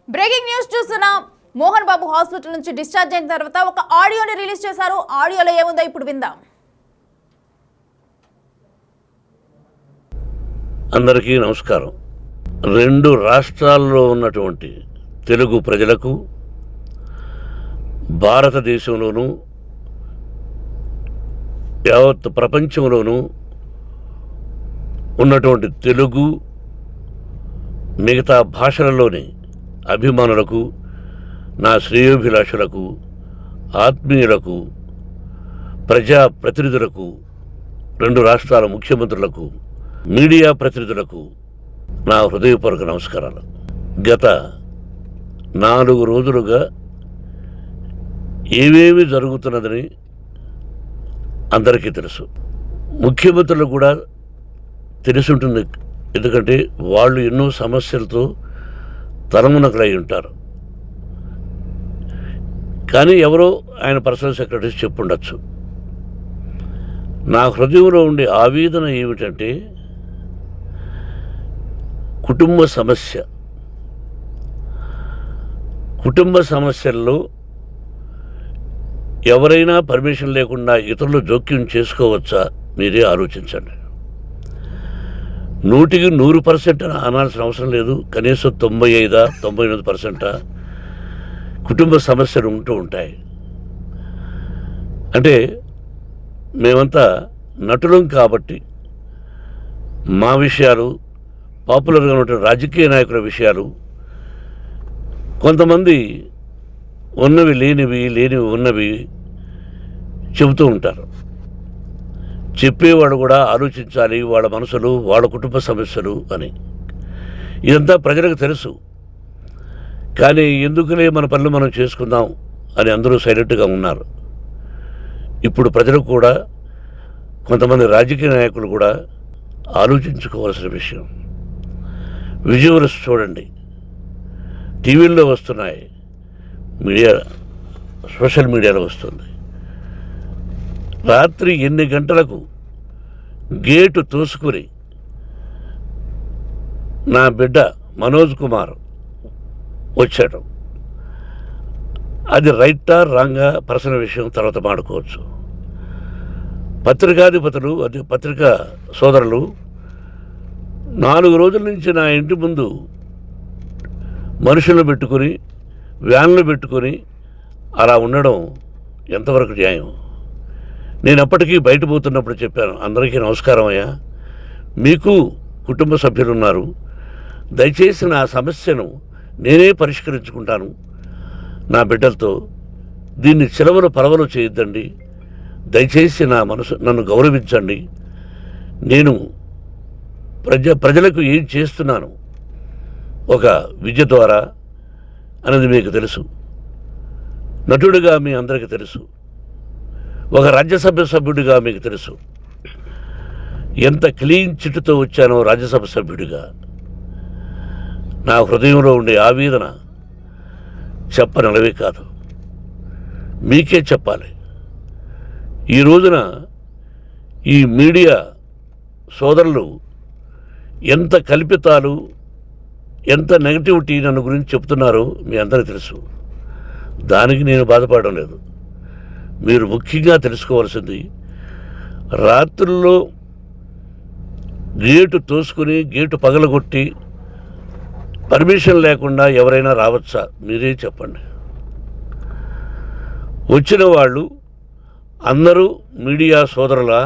Breaking news చూస్తున్నాం. Mohan Babu hospital నుంచి discharge అయిన తర్వాత ఒక ఆడియోని రిలీజ్ చేశారు. ఆడియోలో ఏముందో ఇప్పుడు విందాం. అందరికీ నమస్కారం. రెండు రాష్ట్రాల్లో ఉన్నటువంటి తెలుగు ప్రజలకు, భారతదేశంలోనూ యావత్ ప్రపంచంలోనూ ఉన్నటువంటి తెలుగు మిగతా భాషలలోని అభిమానులకు, నా శ్రేయోభిలాషులకు, ఆత్మీయులకు, ప్రజాప్రతినిధులకు, రెండు రాష్ట్రాల ముఖ్యమంత్రులకు, మీడియా ప్రతినిధులకు నా హృదయపూర్వక నమస్కారాలు. గత 4 రోజులుగా ఏవేవి జరుగుతున్నదని అందరికీ తెలుసు. ముఖ్యమంత్రులు కూడా తెలుసుంటుంది. ఎందుకంటే వాళ్ళు ఎన్నో సమస్యలతో తలమునకలై ఉంటారు. కానీ ఎవరో ఆయన పర్సనల్ సెక్రటరీస్ చెప్పుండొచ్చు. నా హృదయంలో ఉండే ఆవేదన ఏమిటంటే కుటుంబ సమస్య. కుటుంబ సమస్యల్లో ఎవరైనా పర్మిషన్ లేకుండా ఇతరులు జోక్యం చేసుకోవచ్చా? మీరే ఆలోచించండి. 100కి 100% అనాల్సిన అవసరం లేదు. కనీసం 95-99% కుటుంబ సమస్యలు ఉంటూ ఉంటాయి. అంటే మేమంతా నటులం కాబట్టి మా విషయాలు, పాపులర్గా ఉన్న రాజకీయ నాయకుల విషయాలు, కొంతమంది ఉన్నవి లేనివి, లేనివి ఉన్నవి చెబుతూ ఉంటారు. చెప్పేవాడు కూడా ఆలోచించాలి, వాళ్ళ మనసులు, వాళ్ళ కుటుంబ సమస్యలు అని. ఇదంతా ప్రజలకు తెలుసు. కానీ ఎందుకులే మన పనులు మనం చేసుకుందాం అని అందరూ సైలెంట్గా ఉన్నారు. ఇప్పుడు ప్రజలు కూడా, కొంతమంది రాజకీయ నాయకులు కూడా ఆలోచించుకోవాల్సిన విషయం. విజువల్స్ చూడండి, టీవీల్లో వస్తున్నాయి, సోషల్ మీడియాలో వస్తుంది. రాత్రి 8 గంటలకు గేటు తోసుకుని నా బిడ్డ మనోజ్ కుమార్ వచ్చాడు. అది రైటా రాంగా పర్సనల్ విషయం, తర్వాత మాడుకోవచ్చు. పత్రికాధిపతులు, అది పత్రికా సోదరులు 4 రోజుల నుంచి నా ఇంటి ముందు మనుషులను పెట్టుకుని, వ్యాన్లు పెట్టుకొని అలా ఉండడం ఎంతవరకు న్యాయం? నేను అప్పటికీ బయట పోతున్నప్పుడు చెప్పాను, అందరికీ నమస్కారం అయ్యా, మీకు కుటుంబ సభ్యులు ఉన్నారు, దయచేసి నా సమస్యను నేనే పరిష్కరించుకుంటాను నా బిడ్డలతో, దీన్ని చిలవలు పరవలు చేయొద్దండి, దయచేసి నన్ను గౌరవించండి, నేను ప్రజలకు ఏం చేస్తున్నాను ఒక విద్య ద్వారా అనేది మీకు తెలుసు, నటుడిగా మీ అందరికీ తెలుసు, ఒక రాజ్యసభ సభ్యుడిగా మీకు తెలుసు, ఎంత క్లీన్ చిట్టుతో వచ్చానో రాజ్యసభ సభ్యుడిగా. నా హృదయంలో ఉండే ఆవేదన చెప్పనలవే కాదు, మీకే చెప్పాలి. ఈ రోజున ఈ మీడియా సోదరులు ఎంత కల్పితాలు, ఎంత నెగటివిటీ నన్ను గురించి చెప్తున్నారో మీ అందరికీ తెలుసు. దానికి నేను బాధపడడం లేదు. మీరు ముఖ్యంగా తెలుసుకోవాల్సింది, రాత్రుల్లో గేటు తోసుకుని, గేటు పగలగొట్టి పర్మిషన్ లేకుండా ఎవరైనా రావచ్చా? మీరే చెప్పండి. వచ్చిన వాళ్ళు అందరూ మీడియా సోదరులా,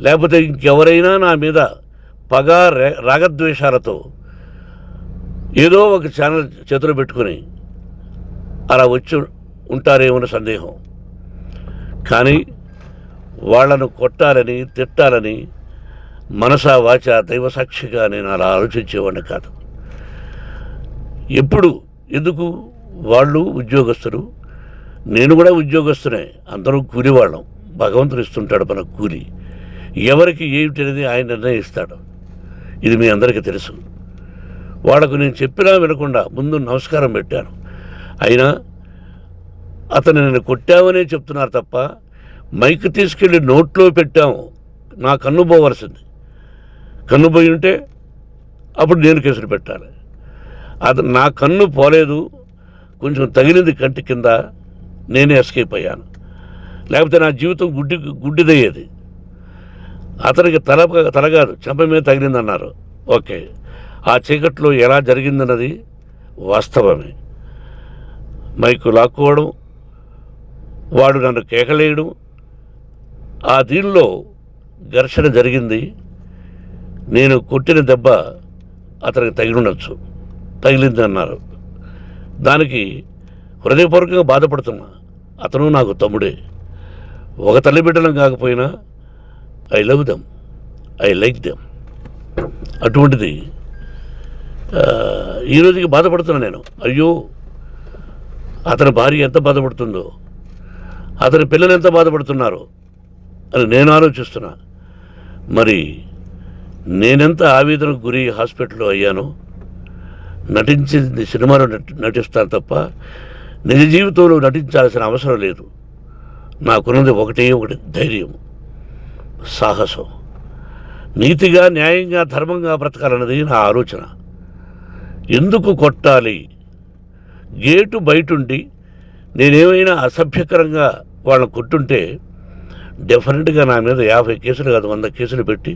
లేకపోతే ఇంకెవరైనా నా మీద పగ, రాగద్వేషాలతో ఏదో ఒక ఛానల్ చేతులు పెట్టుకుని అలా వచ్చి ఉంటారేమో సందేహం. కానీ వాళ్లను కొట్టాలని, తిట్టాలని మనసా వాచ దైవ సాక్షిగా నేను అలా ఆలోచించేవాడిని కాదు. ఎందుకు వాళ్ళు ఉద్యోగస్తులు, నేను కూడా ఉద్యోగస్తునే, అందరూ కూలివాళ్ళం. భగవంతుడు ఇస్తుంటాడు మనకు కూలి. ఎవరికి ఏమిటనేది ఆయన నిర్ణయిస్తాడు. ఇది మీ అందరికీ తెలుసు. వాళ్లకు నేను చెప్పినా వినకుండా ముందు నమస్కారం పెట్టాను. అయినా అతను నేను కొట్టామనే చెప్తున్నారు తప్ప, మైక్ తీసుకెళ్ళి నోట్లో పెట్టాము, నా కన్ను పోవలసింది. కన్ను పోయి ఉంటే అప్పుడు నేను కేసులు పెట్టాలి. అది నా కన్ను పోలేదు, కొంచెం తగిలింది కంటి కింద, నేనే ఎస్కేప్ అయ్యాను. లేకపోతే నా జీవితం గుడ్డిదయ్యేది. అతనికి తల కాదు చెంప మీద తగిలిందన్నారు. ఓకే, ఆ చీకట్లో ఎలా జరిగిందన్నది వాస్తవమే. మైకు లాక్కోవడం, వాడు నన్ను కేకలేయడం, ఆ దీనిలో ఘర్షణ జరిగింది. నేను కొట్టిన దెబ్బ అతనికి తగిలింది అన్నారు. దానికి హృదయపూర్వకంగా బాధపడుతున్నా. అతను నాకు తమ్ముడే. ఒక తల్లి బిడ్డలం కాకపోయినా I love them, I like them. అటువంటిది ఈ రోజుకి బాధపడుతున్నా నేను. అయ్యో, అతని భార్య ఎంత బాధపడుతుందో, అతని పిల్లలు ఎంత బాధపడుతున్నారో అని నేను ఆలోచిస్తున్నా. మరి నేనెంత ఆవేదనకు గురి హాస్పిటల్లో అయ్యానో. నటించింది సినిమాలో నటిస్తాను తప్ప నిజ జీవితంలో నటించాల్సిన అవసరం లేదు. నాకున్నది ఒకటి ధైర్యం, సాహసం, నీతిగా, న్యాయంగా, ధర్మంగా బ్రతకాలన్నది నా ఆలోచన. ఎందుకు కొట్టాలి? గేటు బయటుండి నేనేమైనా అసభ్యకరంగా వాళ్ళని కొట్టుంటే డెఫినెట్గా నా మీద 50 కేసులు కాదు 100 కేసులు పెట్టి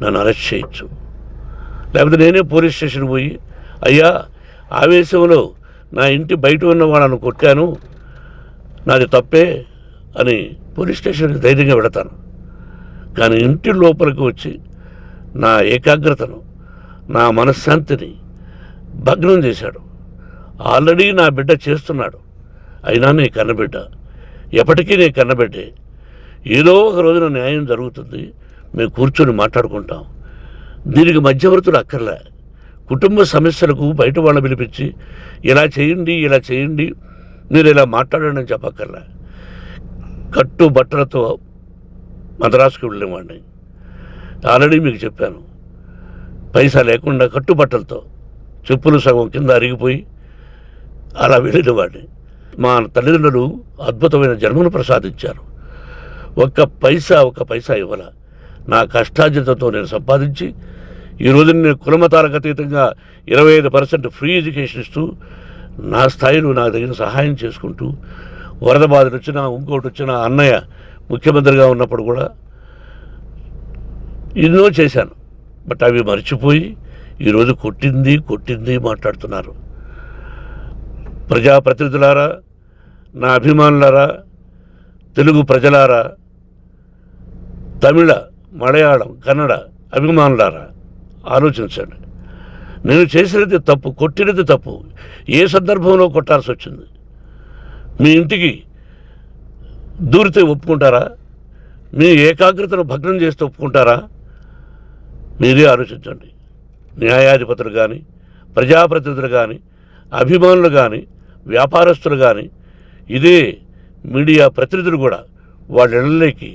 నన్ను అరెస్ట్ చేయొచ్చు. లేకపోతే నేనే పోలీస్ స్టేషన్ పోయి, అయ్యా, ఆవేశంలో నా ఇంటి బయట ఉన్న వాళ్ళను కొట్టాను, నాది తప్పే అని పోలీస్ స్టేషన్కి ధైర్యంగా పెడతాను. కానీ ఇంటి లోపలికి వచ్చి నా ఏకాగ్రతను, నా మనశ్శాంతిని భగ్నం చేశాడు. ఆల్రెడీ నా బిడ్డ చేస్తున్నాడు. అయినా నీ కన్నబిడ్డ, ఎప్పటికీ నీ కన్నబిడ్డే. ఏదో ఒక రోజున న్యాయం జరుగుతుంది, మేము కూర్చొని మాట్లాడుకుంటాం. దీనికి మధ్యవర్తులు అక్కర్లే. కుటుంబ సమస్యలకు బయట వాళ్ళని పిలిపించి ఇలా చేయండి, మీరు ఇలా మాట్లాడండి అని చెప్పక్కర్లే. కట్టు బట్టలతో మద్రాసుకు వెళ్ళేవాడిని. ఆల్రెడీ మీకు చెప్పాను. పైసా లేకుండా కట్టుబట్టలతో, చెప్పులు సగం కింద అరిగిపోయి అలా వెళ్ళినవాడిని. మా తల్లిదండ్రులు అద్భుతమైన జన్మను ప్రసాదించారు. ఒక్క పైసా ఇవ్వాల. నా కష్టార్జితంతో నేను సంపాదించి ఈరోజు నేను కులమతాలకు అతీతంగా 25% ఫ్రీ ఎడ్యుకేషన్ ఇస్తూ, నా స్థాయిలో నాకు తగిన సహాయం చేసుకుంటూ, వరద బాధలు వచ్చినా, ఇంకోటి వచ్చినా, అన్నయ్య ముఖ్యమంత్రిగా ఉన్నప్పుడు కూడా ఎన్నో చేశాను. బట్ అవి మర్చిపోయి ఈరోజు కొట్టింది మాట్లాడుతున్నారు. ప్రజాప్రతినిధులారా, నా అభిమానులారా, తెలుగు ప్రజలారా, తమిళ, మలయాళం, కన్నడ అభిమానులారా, ఆలోచించండి. నేను చేసినది తప్పు, కొట్టినది తప్పు. ఏ సందర్భంలో కొట్టాల్సి వచ్చింది? మీ ఇంటికి దూరితే ఒప్పుకుంటారా? మీ ఏకాగ్రతను భగ్నం చేస్తే ఒప్పుకుంటారా? మీరే ఆలోచించండి. న్యాయాధిపతులు కానీ, ప్రజాప్రతినిధులు కానీ, అభిమానులు కానీ, వ్యాపారస్తులు కానీ, ఇదే మీడియా ప్రతినిధులు కూడా వాళ్ళ ఇళ్ళలోకి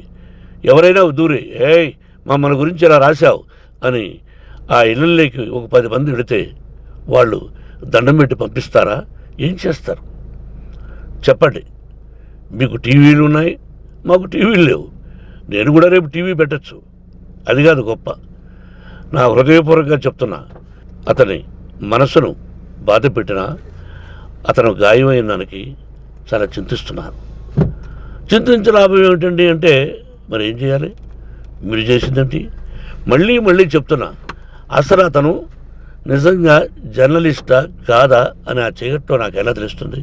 ఎవరైనా దూరి, ఏయ్ మన గురించి ఇలా రాశావు అని ఆ ఇళ్ళల్లోకి ఒక 10 మంది వెళితే వాళ్ళు దండం పెట్టి పంపిస్తారా? ఏం చేస్తారు చెప్పండి. మీకు టీవీలు ఉన్నాయి, మాకు టీవీలు లేవు. నేను కూడా రేపు టీవీ పెట్టచ్చు. అది కాదు గొప్ప. నా హృదయపూర్వకంగా చెప్తున్నా, అతని మనసును బాధ పెట్టినా, అతను గాయమైన దానికి చాలా చింతిస్తున్నాను. చింతించే లాభం ఏమిటండి అంటే, మరి ఏం చేయాలి? మీరు చేసిందేంటి? మళ్ళీ చెప్తున్నా, అసలు అతను నిజంగా జర్నలిస్టా కాదా అని ఆ చీకట్లో నాకు ఎలా తెలుస్తుంది?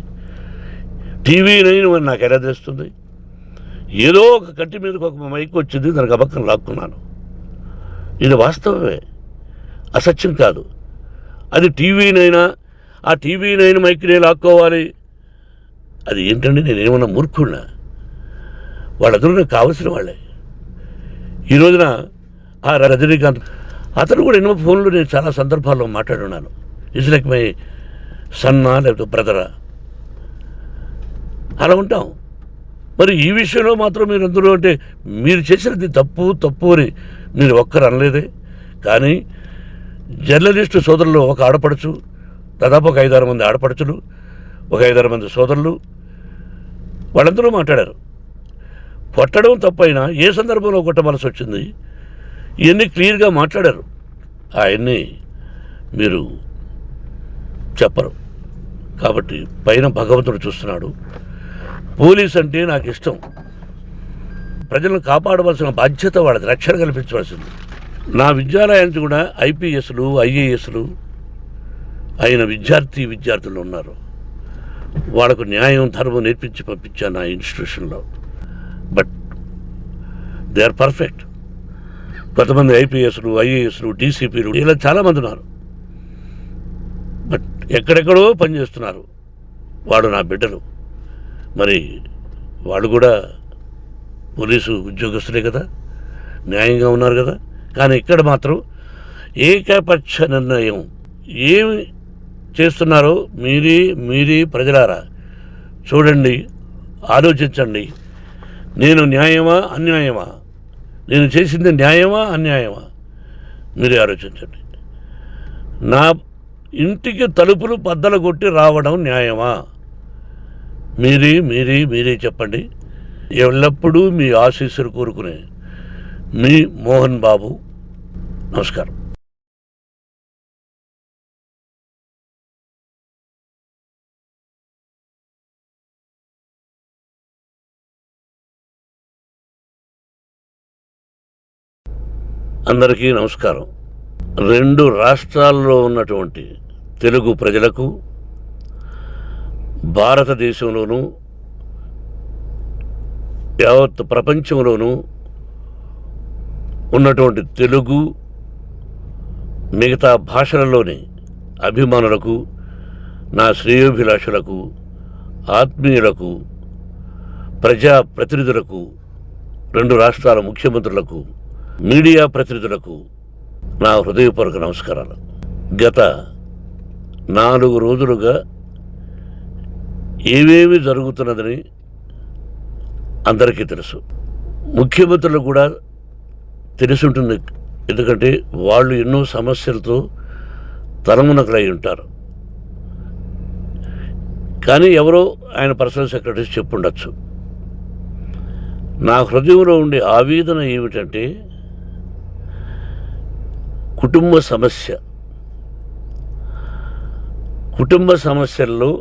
టీవీ 9 అని నాకు ఎలా తెలుస్తుంది? ఏదో ఒక కంటి మీదకి ఒక మైక్ వచ్చింది, దానికి అబక్కం లాక్కున్నాను. ఇది వాస్తవమే, అసత్యం కాదు. అది టీవీ 9, ఆ టీవీ 9 మైక్నే లాక్కోవాలి. అది ఏంటండి? నేనేమన్నా మూర్ఖుడినా? వాళ్ళందరూ నాకు కావలసిన వాళ్ళే. ఈ రోజున ఆ రజనీకాంత్, అతను కూడా ఎన్నో ఫోన్లు నేను చాలా సందర్భాల్లో మాట్లాడున్నాను. ఇట్స్ లైక్ మై సన్నా లేకపోతే బ్రదరా, అలా ఉంటాం. మరి ఈ విషయంలో మాత్రం మీరు అందరూ అంటే మీరు చేసినది తప్పు అని మీరు ఒక్కరు అనలేదే. కానీ జర్నలిస్టు సోదరులు, ఒక ఆడపడుచు, దాదాపు ఒక 5-6 మంది ఆడపడుచులు, ఒక 5-6 మంది సోదరులు, వాళ్ళందరూ మాట్లాడారు. కొట్టడం తప్పైనా ఏ సందర్భంలో కొట్టవలసి వచ్చింది, ఇవన్నీ క్లియర్గా మాట్లాడారు. అవన్నీ మీరు చెప్పరు. కాబట్టి పైన భగవంతుడు చూస్తున్నాడు. పోలీస్ అంటే నాకు ఇష్టం. ప్రజలను కాపాడవలసిన బాధ్యత వాళ్ళది, రక్షణ కల్పించవలసింది. నా విద్యాలయానికి కూడా ఐపీఎస్లు ఐఏఎస్లు అయిన విద్యార్థులు ఉన్నారు. వాళ్ళకు న్యాయం ధర్మం నేర్పించి పంపించాను నా ఇన్స్టిట్యూషన్లో. But they are perfect. కొంతమంది ఐపీఎస్లు ఐఏఎస్లు డీసీపీలు ఇలా చాలామంది ఉన్నారు. బట్ ఎక్కడెక్కడో పనిచేస్తున్నారు. వాడు నా బిడ్డలు. మరి వాళ్ళు కూడా పోలీసు ఉద్యోగస్తులే కదా, న్యాయంగా ఉన్నారు కదా. కానీ ఇక్కడ మాత్రం ఏకపక్ష నిర్ణయం. ఏమి చేస్తున్నారో మీరే ప్రజలారా చూడండి, ఆలోచించండి. నేను న్యాయమా అన్యాయమా, నేను చేసింది న్యాయమా అన్యాయమా, మీరే ఆలోచించండి. నా ఇంటికి తలుపులు బద్దలు కొట్టి రావడం న్యాయమా, మీరే చెప్పండి. ఎల్లప్పుడూ మీ ఆశీస్సులు కోరుకునే మీ మోహన్ బాబు. నమస్కారం. అందరికీ నమస్కారం. 2 రాష్ట్రాల్లో ఉన్నటువంటి తెలుగు ప్రజలకు, భారతదేశంలోనూ యావత్ ప్రపంచంలోనూ ఉన్నటువంటి తెలుగు మిగతా భాషలలోని అభిమానులకు, నా శ్రేయోభిలాషులకు, ఆత్మీయులకు, ప్రజాప్రతినిధులకు, 2 రాష్ట్రాల ముఖ్యమంత్రులకు, మీడియా ప్రతినిధులకు నా హృదయపూర్వక నమస్కారాలు. గత 4 రోజులుగా ఏవేవి జరుగుతున్నదని అందరికీ తెలుసు. ముఖ్యమంత్రులకు కూడా తెలుసుంటుంది. ఎందుకంటే వాళ్ళు ఎన్నో సమస్యలతో తలమునకలై ఉంటారు. కానీ ఎవరో ఆయన పర్సనల్ సెక్రటరీస్ చెప్పుండొచ్చు. నా హృదయంలో ఉండే ఆవేదన ఏమిటంటే కుటుంబ సమస్యల్లో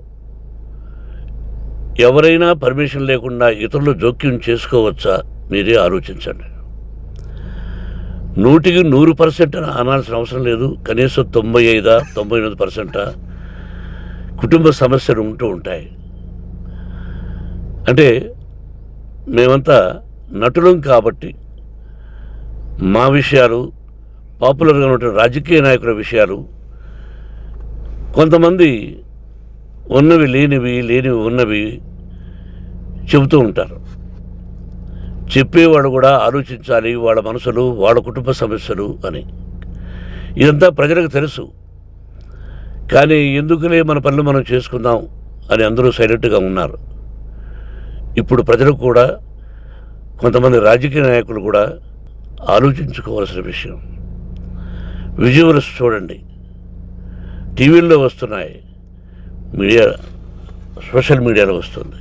ఎవరైనా పర్మిషన్ లేకుండా ఇతరులు జోక్యం చేసుకోవచ్చా? మీరే ఆలోచించండి. 100% అనాల్సిన అవసరం లేదు. కనీసం 95-99% కుటుంబ సమస్యలు ఉంటూ ఉంటాయి. అంటే మేమంతా నటులం కాబట్టి మా విషయాలు, పాపులర్గా ఉన్నటువంటి రాజకీయ నాయకుల విషయాలు, కొంతమంది ఉన్నవి లేనివి ఉన్నవి చెబుతూ ఉంటారు. చెప్పేవాడు కూడా ఆలోచించాలి, వాళ్ళ మనసులు, వాళ్ళ కుటుంబ సమస్యలు అని. ఇదంతా ప్రజలకు తెలుసు. కానీ ఎందుకులే మన పనులు మనం చేసుకుందాం అని అందరూ సైలెంట్గా ఉన్నారు. ఇప్పుడు ప్రజలకు కూడా, కొంతమంది రాజకీయ నాయకులు కూడా ఆలోచించుకోవాల్సిన విషయం. విజువల్స్ చూడండి, టీవీల్లో వస్తున్నాయి, సోషల్ మీడియాలో వస్తుంది.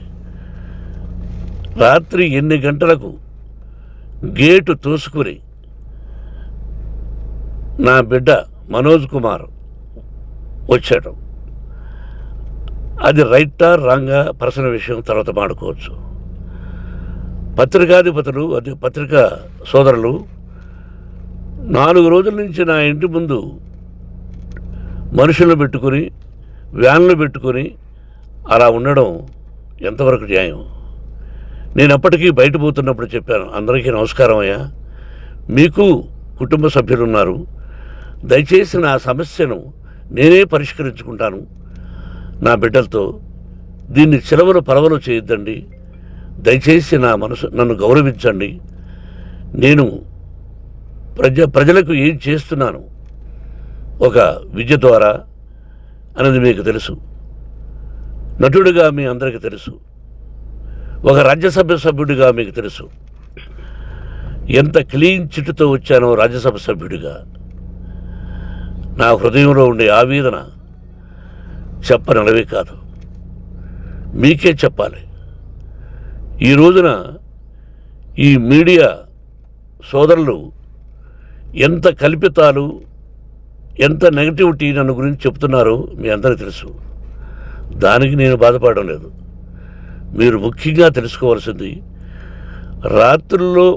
రాత్రి 8 గంటలకు గేటు తోసుకుని నా బిడ్డ మనోజ్ కుమార్ వచ్చాడు. అది రైటా రాంగా పర్సనల్ విషయం, తర్వాత మాడుకోవచ్చు. పత్రికాధిపతులు, అది పత్రికా సోదరులు 4 రోజుల నుంచి నా ఇంటి ముందు మనుషులను పెట్టుకుని, వ్యాన్లు పెట్టుకుని అలా ఉండడం ఎంతవరకు న్యాయం? నేను అప్పటికీ బయట పోతున్నప్పుడు చెప్పాను, అందరికీ నమస్కారం అయ్యా, మీకు కుటుంబ సభ్యులు ఉన్నారు, దయచేసి నా సమస్యను నేనే పరిష్కరించుకుంటాను నా బిడ్డలతో, దీన్ని చిలవలు పరవలు చేయొద్దండి, దయచేసి నన్ను గౌరవించండి, నేను ప్రజలకు ఏం చేస్తున్నాను ఒక విద్య ద్వారా అనేది మీకు తెలుసు, నటుడిగా మీ అందరికీ తెలుసు, ఒక రాజ్యసభ సభ్యుడిగా మీకు తెలుసు, ఎంత క్లీన్ చిట్టుతో వచ్చానో రాజ్యసభ సభ్యుడిగా. నా హృదయంలో ఉండే ఆవేదన చెప్పనలవే కాదు, మీకే చెప్పాలి. ఈ రోజున ఈ మీడియా సోదరులు ఎంత కల్పితాలు, ఎంత నెగటివిటీ నన్ను గురించి చెప్తున్నారో మీ అందరికీ తెలుసు. దానికి నేను బాధపడడం లేదు. మీరు ముఖ్యంగా తెలుసుకోవాల్సింది, రాత్రుల్లో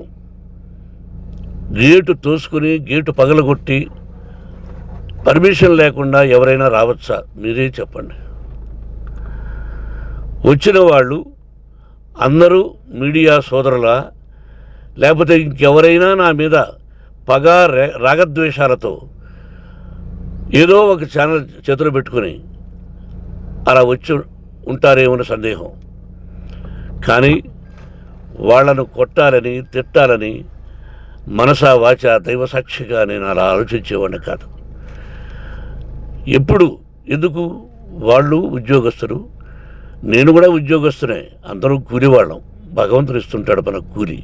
గేటు తోసుకుని గేటు పగలగొట్టి పర్మిషన్ లేకుండా ఎవరైనా రావచ్చా? మీరే చెప్పండి. వచ్చిన వాళ్ళు అందరూ మీడియా సోదరులా, లేకపోతే ఇంకెవరైనా నా మీద పగ రాగద్వేషాలతో ఏదో ఒక ఛానల్ చేతులు పెట్టుకుని అలా వచ్చి ఉంటారేమో సందేహం. కానీ వాళ్లను కొట్టాలని తిట్టాలని మనసా వాచ దైవసాక్షిగా నేను అలా ఆలోచించేవాడిని కాదు. ఎందుకు వాళ్ళు ఉద్యోగస్తులు, నేను కూడా ఉద్యోగస్తునే, అందరూ కూలివాళ్ళం. భగవంతుడు ఇస్తుంటాడు మన కూలి.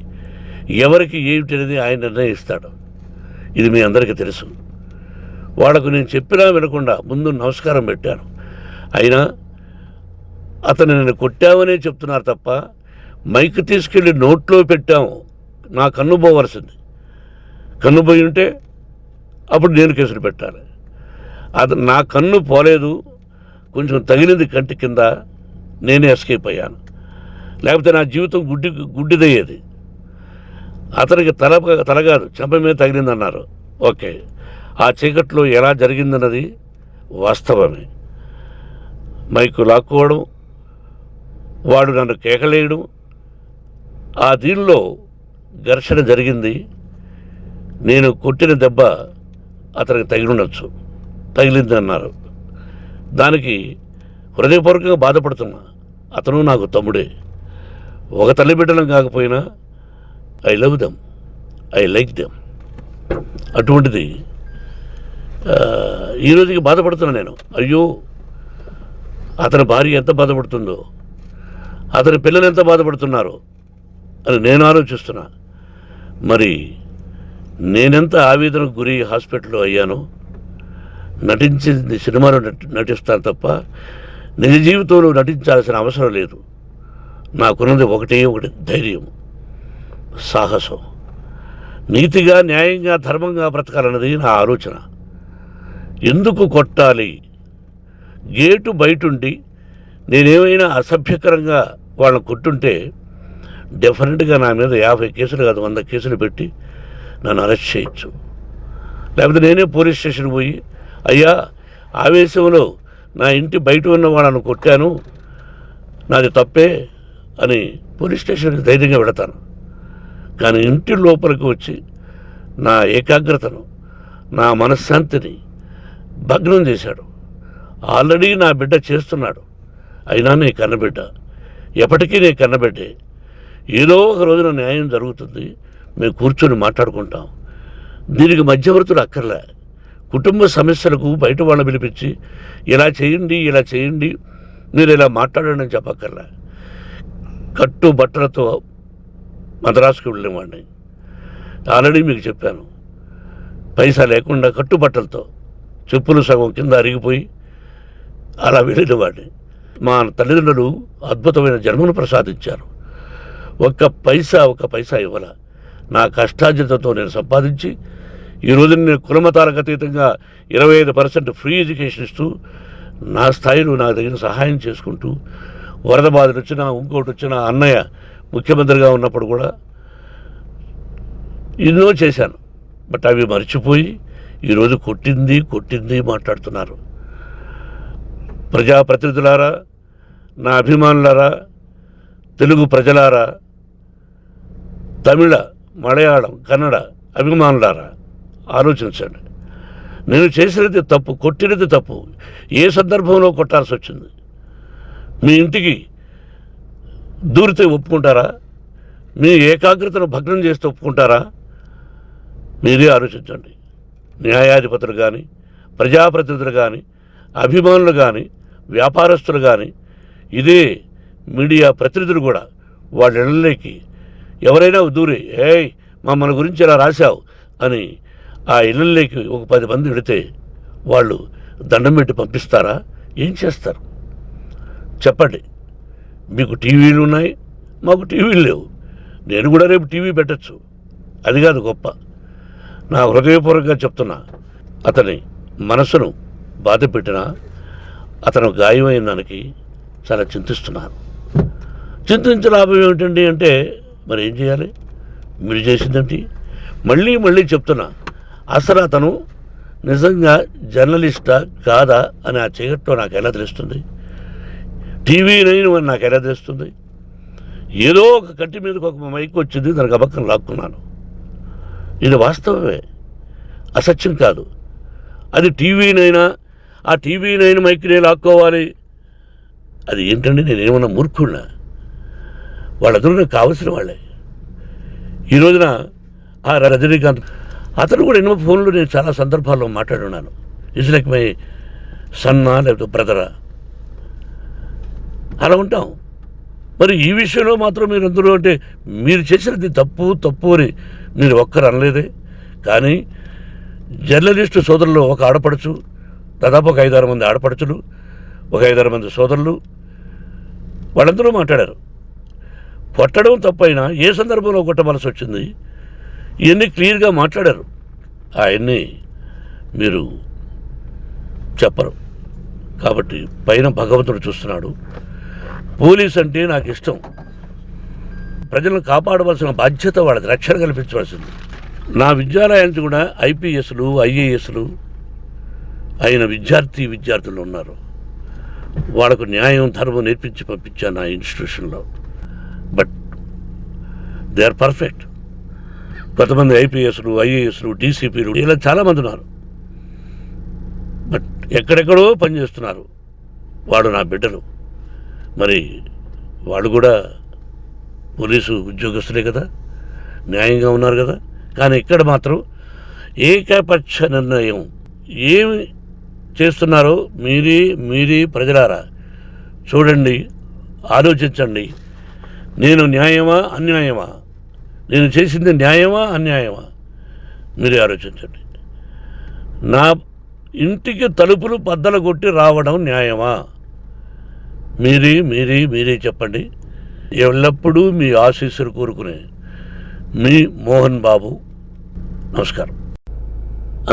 ఎవరికి ఏమిటనేది ఆయన నిర్ణయిస్తాడు. ఇది మీ అందరికీ తెలుసు. వాళ్ళకు నేను చెప్పినా వినకుండా ముందు నమస్కారం పెట్టాను. అయినా అతను నేను కొట్టామనే చెప్తున్నారు తప్ప, మైక్ తీసుకెళ్ళి నోట్లో పెట్టాము, నా కన్ను పోవలసింది. కన్ను పోయి ఉంటే అప్పుడు నేను కేసులు పెట్టాలి. అది నా కన్ను పోలేదు, కొంచెం తగిలింది కంటి కింద, నేనే ఎస్కేప్ అయ్యాను. లేకపోతే నా జీవితం గుడ్డిదయ్యేది. అతనికి తల కాదు, చెంప మీద తగిలిందన్నారు. ఓకే, ఆ చీకట్లో ఎలా జరిగిందన్నది వాస్తవమే. మైకు లాక్కోవడం, వాడు నన్ను కేకలేయడం, ఆ దీనిలో ఘర్షణ జరిగింది. నేను కొట్టిన దెబ్బ అతనికి తగిలింది అన్నారు. దానికి హృదయపూర్వకంగా బాధపడుతున్నా. అతను నాకు తమ్ముడే. ఒక తల్లి బిడ్డలం కాకపోయినా I love them, I like them. అటువంటిది ఈ రోజుకి బాధపడుతున్నా నేను. అయ్యో, అతని భార్య ఎంత బాధపడుతుందో, అతని పిల్లలు ఎంత బాధపడుతున్నారో అని నేను ఆలోచిస్తున్నా. మరి నేనెంత ఆవేదనకు గురి హాస్పిటల్లో అయ్యానో. నటించింది సినిమాలో నటిస్తాను తప్ప నిజ జీవితంలో నటించాల్సిన అవసరం లేదు. నాకున్నది ఒకటి ధైర్యం, సాహసం. నీతిగా, న్యాయంగా, ధర్మంగా బ్రతకాలన్నది నా ఆలోచన. ఎందుకు కొట్టాలి? గేటు బయటుండి నేనేమైనా అసభ్యకరంగా వాళ్ళని కొట్టుంటే డెఫినెట్గా నా మీద 50 కేసులు కాదు 100 కేసులు పెట్టి నన్ను అరెస్ట్ చేయొచ్చు. లేకపోతే నేనే పోలీస్ స్టేషన్ పోయి, అయ్యా ఆవేశంలో నా ఇంటి బయట ఉన్న వాళ్ళను కొట్టాను, నాది తప్పే అని పోలీస్ స్టేషన్కి ధైర్యంగా పెడతాను. కానీ ఇంటి లోపలికి వచ్చి నా ఏకాగ్రతను, నా మనశ్శాంతిని భగ్నం చేశాడు. ఆల్రెడీ నా బిడ్డ చేస్తున్నాడు. అయినా నీ కన్నబిడ్డ, ఎప్పటికీ నీ కన్నబిడ్డే. ఏదో ఒక రోజున న్యాయం జరుగుతుంది, మేము కూర్చొని మాట్లాడుకుంటాం. దీనికి మధ్యవర్తులు అక్కర్లే. కుటుంబ సమస్యలకు బయట వాళ్ళని పిలిపించి ఇలా చేయండి, మీరు ఇలా మాట్లాడండి అని చెప్పక్కర్లే. కట్టు బట్టలతో మద్రాసుకు వెళ్ళేవాడిని. ఆల్రెడీ మీకు చెప్పాను. పైసా లేకుండా కట్టుబట్టలతో, చెప్పులు సగం కింద అరిగిపోయి అలా వెళ్ళినవాడిని. మా తల్లిదండ్రులు అద్భుతమైన జన్మను ప్రసాదించారు. ఒక్క పైసా ఇవ్వాల. నా కష్టార్జితతో నేను సంపాదించి ఈరోజు నేను కులమతాలకు అతీతంగా 25% ఫ్రీ ఎడ్యుకేషన్ ఇస్తూ, నా స్థాయిలో నాకు తగిన సహాయం చేసుకుంటూ, వరద బాధలు వచ్చినా ఇంకోటి వచ్చినా అన్నయ్య ముఖ్యమంత్రిగా ఉన్నప్పుడు కూడా ఎన్నో చేశాను. బట్ అవి మర్చిపోయి ఈరోజు కొట్టింది మాట్లాడుతున్నారు. ప్రజాప్రతినిధులారా, నా అభిమానులారా, తెలుగు ప్రజలారా, తమిళ, మలయాళం, కన్నడ అభిమానులారా, ఆలోచించండి. నేను చేసినది తప్పు, కొట్టినది తప్పు. ఏ సందర్భంలో కొట్టాల్సి వచ్చింది? మీ ఇంటికి దూరితే ఒప్పుకుంటారా? మీ ఏకాగ్రతను భగ్నం చేస్తే ఒప్పుకుంటారా? మీరే ఆలోచించండి. న్యాయాధిపతులు కానీ, ప్రజాప్రతినిధులు కానీ, అభిమానులు కానీ, వ్యాపారస్తులు కానీ, ఇదే మీడియా ప్రతినిధులు కూడా వాళ్ళ ఇళ్ళలోకి ఎవరైనా దూరి, మమ్మల్ని గురించి ఇలా రాశావు అని ఆ ఇళ్ళల్లోకి ఒక 10 మంది వెళితే వాళ్ళు దండం పెట్టి పంపిస్తారా? ఏం చేస్తారు చెప్పండి. మీకు టీవీలు ఉన్నాయి, మాకు టీవీలు లేవు. నేను కూడా రేపు టీవీ పెట్టచ్చు. అది కాదు గొప్ప. నా హృదయపూర్వకంగా చెప్తున్నా, అతని మనసును బాధ పెట్టినా అతను గాయమైన దానికి చాలా చింతిస్తున్నాను. చింతించే లాభం ఏమిటండి అంటే మరి ఏం చేయాలి? మీరు చేసిందంటే మళ్ళీ మళ్ళీ చెప్తున్నా, అసలు అతను నిజంగా జర్నలిస్టా కాదా అని ఆ చీకట్లో నాకు ఎలా తెలుస్తుంది? టీవీ 9 అని నాకు ఎలా తెలుస్తుంది? ఏదో ఒక కంటి మీదకి ఒక మైక్ వచ్చింది, దానికి అబక్కం లాక్కున్నాను. ఇది వాస్తవమే, అసత్యం కాదు. అది టీవీ 9, ఆ టీవీ 9 మైక్నే లాక్కోవాలి. అది ఏంటండి, నేనేమన్నా మూర్ఖుడినా? వాళ్ళందరూ నాకు కావలసిన వాళ్ళే. ఈ రోజున ఆ రజనీకాంత్ అతను కూడా ఎన్నో ఫోన్లు నేను చాలా సందర్భాల్లో మాట్లాడున్నాను. ఇట్స్ లైక్ మై సన్నా లేకపోతే బ్రదరా, అలా ఉంటాం. మరి ఈ విషయంలో మాత్రం మీరు అందరూ అంటే మీరు చేసినది తప్పు తప్పు అని మీరు ఒక్కరు అనలేదే. కానీ జర్నలిస్టు సోదరులు ఒక ఆడపడుచు, దాదాపు ఒక 5-6 మంది ఆడపడుచులు, ఒక 5-6 మంది సోదరులు, వాళ్ళందరూ మాట్లాడారు. కొట్టడం తప్పైనా ఏ సందర్భంలో కొట్టవలసి వచ్చింది, ఇవన్నీ క్లియర్గా మాట్లాడారు. అవన్నీ మీరు చెప్పరు. కాబట్టి పైన భగవంతుడు చూస్తున్నాడు. పోలీస్ అంటే నాకు ఇష్టం. ప్రజలను కాపాడవలసిన బాధ్యత వాళ్ళది, రక్షణ కల్పించవలసింది. నా విద్యాలయానికి కూడా ఐపీఎస్లు ఐఏఎస్లు అయిన విద్యార్థులు ఉన్నారు. వాళ్ళకు న్యాయం ధర్మం నేర్పించి పంపించాను నా ఇన్స్టిట్యూషన్లో. But they are perfect. కొంతమంది ఐపీఎస్లు ఐఏఎస్లు డీసీపీలు ఇలా చాలామంది ఉన్నారు. బట్ ఎక్కడెక్కడో పనిచేస్తున్నారు. వాడు నా బిడ్డలు. మరి వాళ్ళు కూడా పోలీసు ఉద్యోగస్తులే కదా, న్యాయంగా ఉన్నారు కదా. కానీ ఇక్కడ మాత్రం ఏకపక్ష నిర్ణయం ఏమి చేస్తున్నారో మీరే ప్రజలారా చూడండి, ఆలోచించండి. నేను న్యాయమా అన్యాయమా, నేను చేసింది న్యాయమా అన్యాయమా, మీరే ఆలోచించండి. నా ఇంటికి తలుపులు బద్దలు కొట్టి రావడం న్యాయమా? మీరే చెప్పండి. ఎల్లప్పుడూ మీ ఆశీస్సులు కోరుకునే మీ మోహన్ బాబు. నమస్కారం.